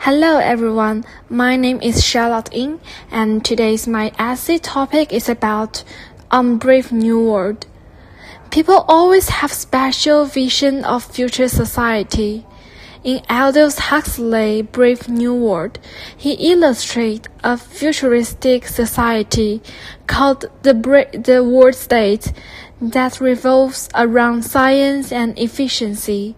Hello everyone, my name is Charlotte Ying, and today's my essay topic is about Brave New World. People always have special vision of future society. In Aldous Huxley's Brave New World, he illustrates a futuristic society called the World State that revolves around science and efficiency.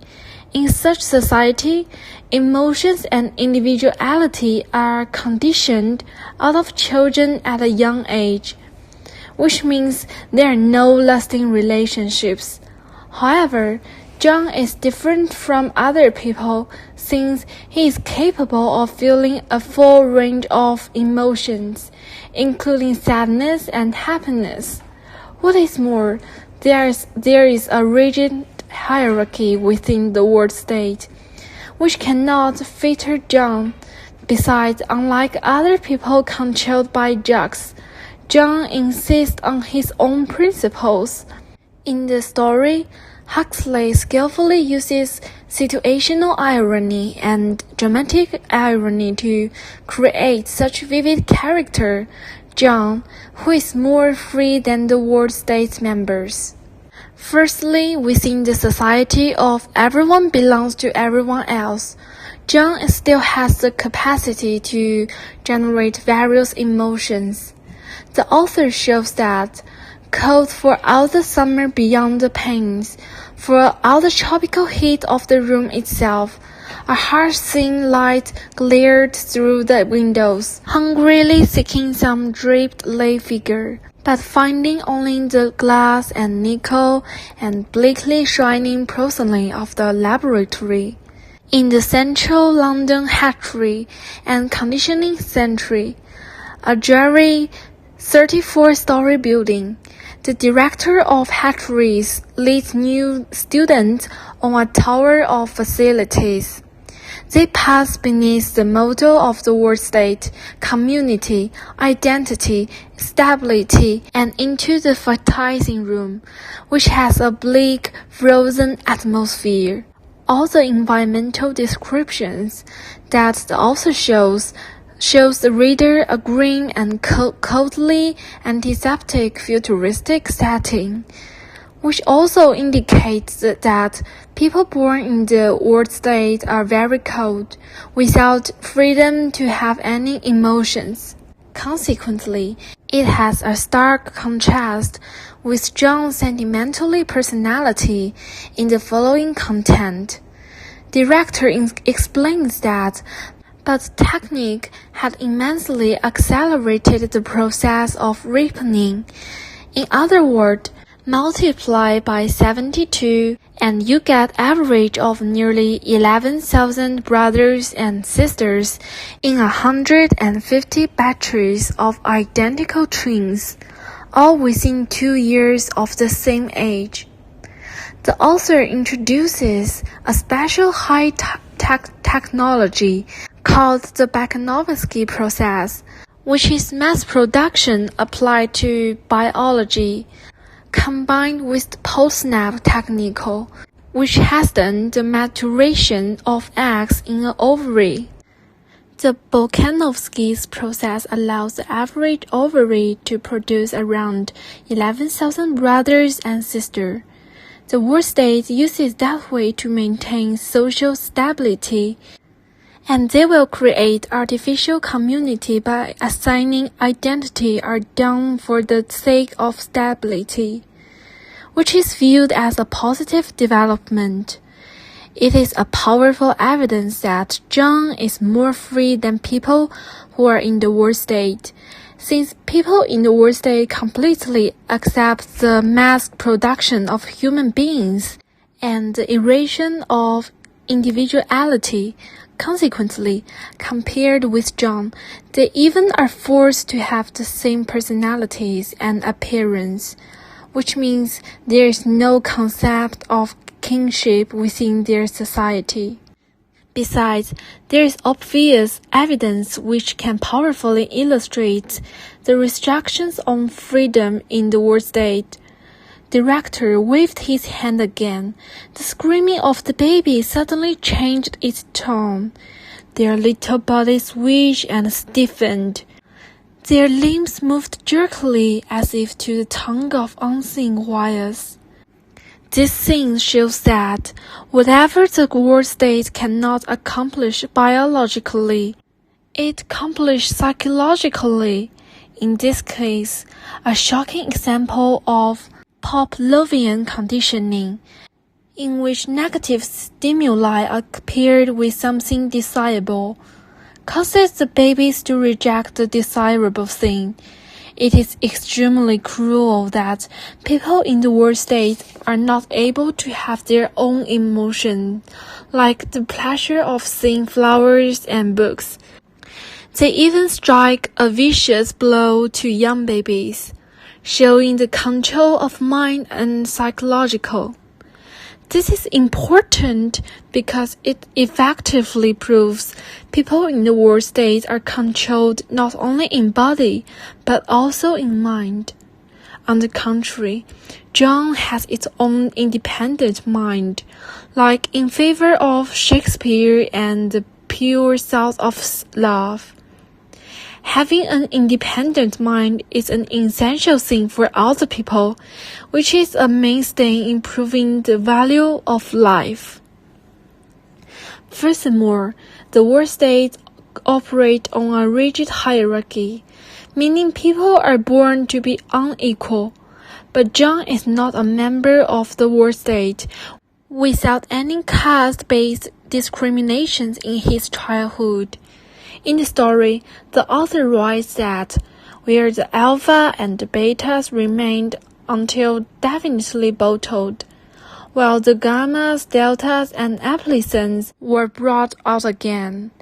In such society, emotions and individuality are conditioned out of children at a young age, which means there are no lasting relationships. However, John is different from other people since he is capable of feeling a full range of emotions, including sadness and happiness. What is more, there is a rigid hierarchy within the world state, which cannot filter John. Besides, unlike other people controlled by jocks, John insists on his own principles. In the story, Huxley skillfully uses situational irony and dramatic irony to create such vivid character, John, who is more free than the world state members. Firstly, within the society of everyone belongs to everyone else, John still has the capacity to generate various emotions. The author shows that, cold for all the summer beyond the panes, for all the tropical heat of the room itself, a harsh thin light glared through the windows, hungrily seeking some draped lay figure, but finding only the glass and nickel and bleakly shining porcelain of the laboratory. In the central London hatchery and conditioning centre, a dreary 34-story building, the director of hatcheries leads new students on a tour of facilities. They pass beneath the motto of the world state, community, identity, stability, and into the fertilizing room, which has a bleak, frozen atmosphere. All the environmental descriptions that the author shows the reader a grim and coldly antiseptic futuristic setting, which also indicates that people born in the world state are very cold, without freedom to have any emotions. Consequently, it has a stark contrast with John's sentimental personality in the following content. Director explains that but technique had immensely accelerated the process of ripening. In other words, multiply by 72 and you get average of nearly 11,000 brothers and sisters in 150 batteries of identical twins, all within 2 years of the same age. The author introduces a special high-tech technology called the Bakhanovsky process, which is mass production applied to biology, combined with post-snap technique, which hastens the maturation of eggs in an ovary. The Bakhanovsky process allows the average ovary to produce around 11,000 brothers and sisters. The world state uses that way to maintain social stability, and they will create artificial community by assigning identity are done for the sake of stability, which is viewed as a positive development. It is a powerful evidence that John is more free than people who are in the world state, since people in the world state completely accept the mass production of human beings and the erosion of individuality. Consequently, compared with John, they even are forced to have the same personalities and appearance, which means there is no concept of kinship within their society. Besides, there is obvious evidence which can powerfully illustrate the restrictions on freedom in the world state. Director waved his hand again. The screaming of the baby suddenly changed its tone. their little bodies swished and stiffened. Their limbs moved jerkily as if to the tongue of unseen wires. This scene shows that whatever the world state cannot accomplish biologically, it accomplishes psychologically. In this case, a shocking example of Pavlovian conditioning, in which negative stimuli are paired with something desirable, causes the babies to reject the desirable thing. It is extremely cruel that people in the world state are not able to have their own emotion, like the pleasure of seeing flowers and books. They even strike a vicious blow to young babies, showing the control of mind and psychological. This is important because it effectively proves people in the world state are controlled not only in body, but also in mind. On the contrary, John has its own independent mind, like in favor of Shakespeare and the pure thought of love. Having an independent mind is an essential thing for other people, which is a mainstay in improving the value of life. Furthermore, the world state operates on a rigid hierarchy, meaning people are born to be unequal. But John is not a member of the world state without any caste-based discriminations in his childhood. In the story, the author writes that where the alpha and the betas remained until definitely bottled, while the gammas, deltas, and epsilons were brought out again,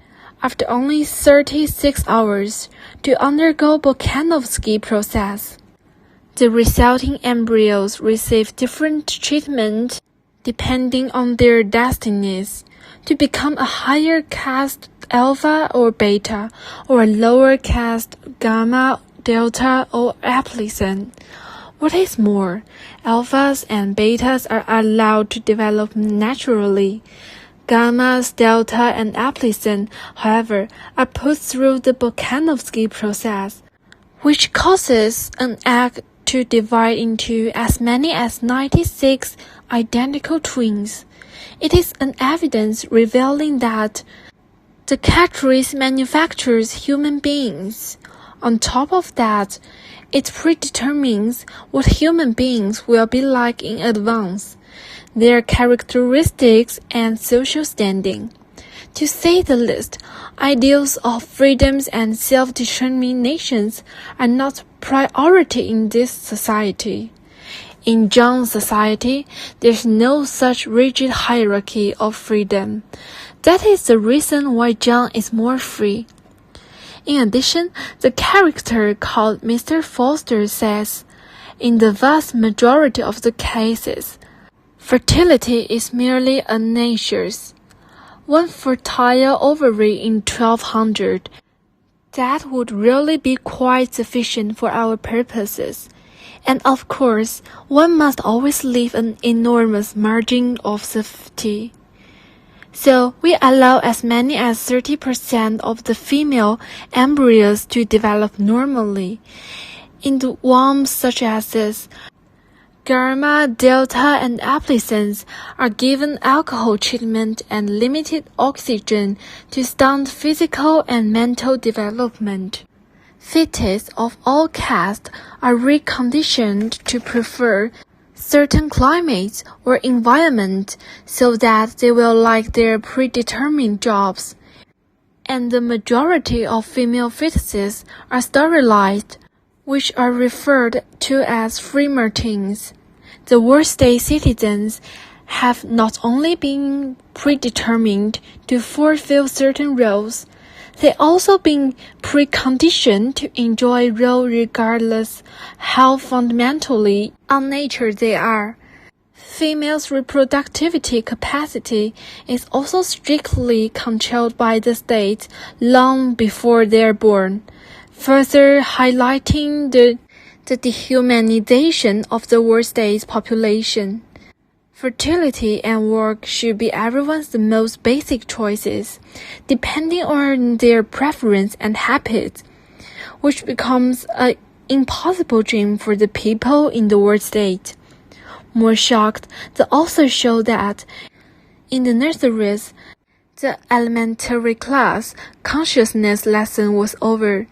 after only 36 hours, to undergo Volkanovsky process. The resulting embryos receive different treatment depending on their destinies, to become a higher caste alpha or beta, or a lower caste gamma, delta, or epsilon. What is more, alphas and betas are allowed to develop naturally. Gammas, delta, and epsilon, however, are put through the Volkanovsky process, which causes an egg to divide into as many as 96 identical twins. It is an evidence revealing that the categories manufactures human beings. On top of that, it predetermines what human beings will be like in advance, their characteristics and social standing. To say the least, ideals of freedoms and self-determinations are not priority in this society. In John's society, there's no such rigid hierarchy of freedom. That is the reason why John is more free. In addition, the character called Mr. Foster says, in the vast majority of the cases, fertility is merely a nature's. One fertile ovary in 1200. That would really be quite sufficient for our purposes. And of course, one must always leave an enormous margin of safety. So we allow as many as 30% of the female embryos to develop normally. In the wombs such as this, gamma, delta, and epsilons are given alcohol treatment and limited oxygen to stunt physical and mental development. Fetus of all castes are reconditioned to prefer certain climates or environment so that they will like their predetermined jobs. And the majority of female fetuses are sterilized, which are referred to as freemartins. The world state citizens have not only been predetermined to fulfill certain roles, they also been preconditioned to enjoy roles regardless how fundamentally unnatural they are. Females' reproductivity capacity is also strictly controlled by the state long before they are born, further highlighting the dehumanization of the world state's population. Fertility and work should be everyone's the most basic choices, depending on their preference and habits, which becomes an impossible dream for the people in the world state. More shocked, the authors show that in the nurseries, the elementary class consciousness lesson was over.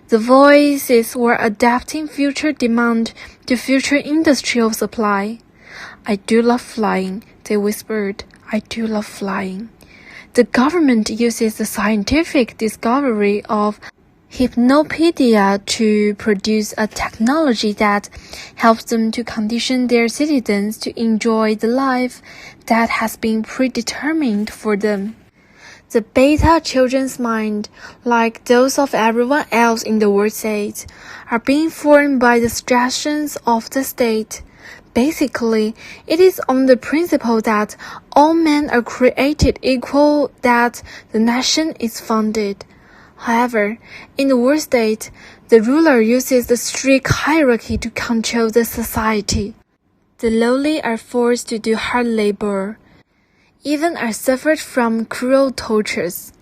The voices were adapting future demand to future industrial supply. I do love flying, they whispered. I do love flying. The government uses the scientific discovery of Hypnopedia to produce a technology that helps them to condition their citizens to enjoy the life that has been predetermined for them. The beta children's mind, like those of everyone else in the world state, are being formed by the suggestions of the state. Basically, it is on the principle that all men are created equal that the nation is founded. However, in the world state, the ruler uses the strict hierarchy to control the society. The lowly are forced to do hard labor, even are suffered from cruel tortures,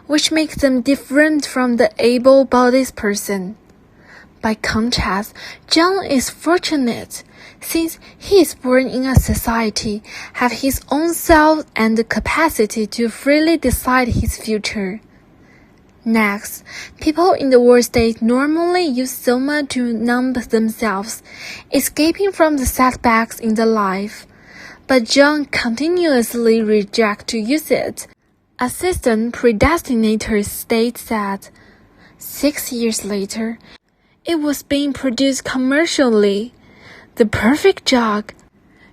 which makes them different from the able-bodied person. By contrast, John is fortunate, since he is born in a society, have his own self and the capacity to freely decide his future. Next, people in the world state normally use soma to numb themselves, escaping from the setbacks in the life. But John continuously rejects to use it. Assistant predestinator states that 6 years later, it was being produced commercially. The perfect drug,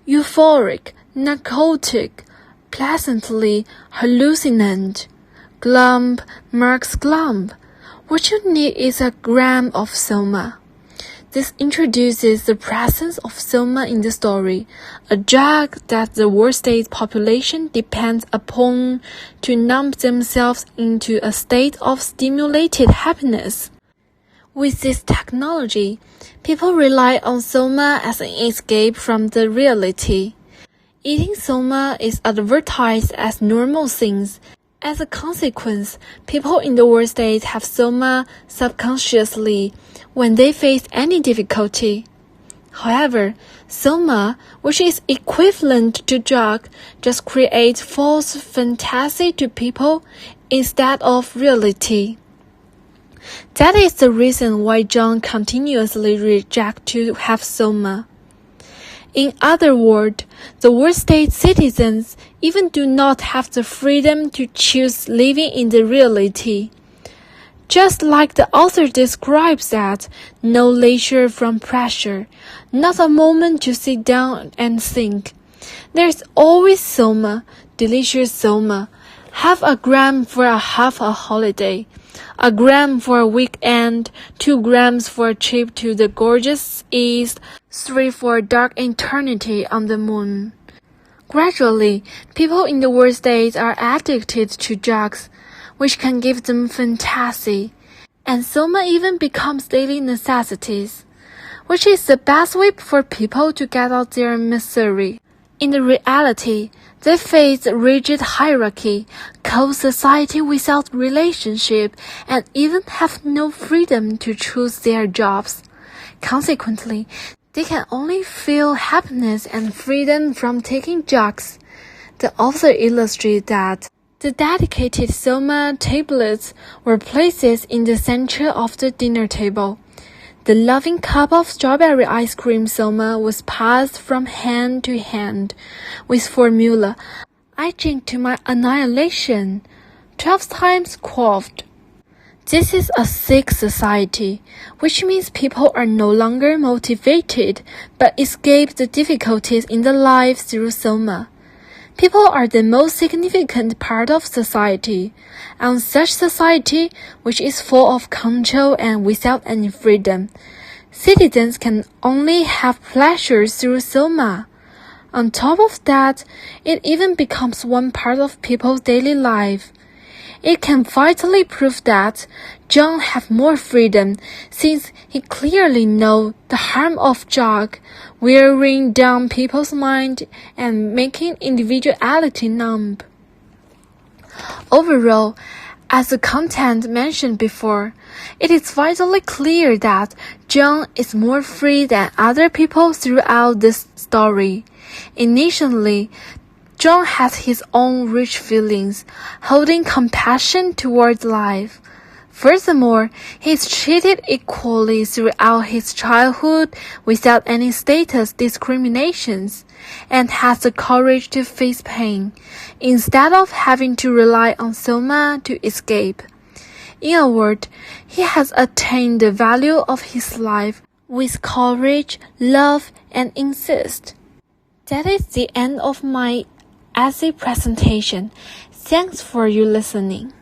euphoric, narcotic, pleasantly hallucinant. Glump marks glump. What you need is a gram of soma. This introduces the presence of soma in the story, a drug that the world state population depends upon to numb themselves into a state of stimulated happiness. With this technology, people rely on soma as an escape from the reality. Eating soma is advertised as normal things. As a consequence, people in the world state have soma subconsciously when they face any difficulty. However, soma, which is equivalent to drug, just creates false fantasy to people instead of reality. That is the reason why John continuously rejects to have soma. In other words, the world state citizens even do not have the freedom to choose living in the reality. Just like the author describes that, no leisure from pressure, not a moment to sit down and think. There's always soma, delicious soma, half a gram for half a holiday, a gram for a weekend, 2 grams for a trip to the gorgeous east, 3 for a dark eternity on the moon. Gradually, people in the world state are addicted to drugs, which can give them fantasy, and soma even becomes daily necessities, which is the best way for people to get out their misery. In the reality, they face rigid hierarchy, cold society without relationship, and even have no freedom to choose their jobs. Consequently, they can only feel happiness and freedom from taking drugs. The author illustrates that the dedicated soma tablets were placed in the center of the dinner table. The loving cup of strawberry ice cream soma was passed from hand to hand with formula, I drink to my annihilation, 12 times quaffed. This is a sick society, which means people are no longer motivated but escape the difficulties in the life through soma. People are the most significant part of society, and such society, which is full of control and without any freedom, citizens can only have pleasure through soma. On top of that, it even becomes one part of people's daily life. It can vitally prove that John had more freedom, since he clearly knew the harm of drug, wearing down people's mind and making individuality numb. Overall, as the content mentioned before, it is vitally clear that John is more free than other people throughout this story. Initially, John has his own rich feelings, holding compassion towards life. Furthermore, he is treated equally throughout his childhood without any status discriminations, and has the courage to face pain, instead of having to rely on Selma to escape. In a word, he has attained the value of his life with courage, love, and insist. That is the end of my essay presentation. Thanks for your listening.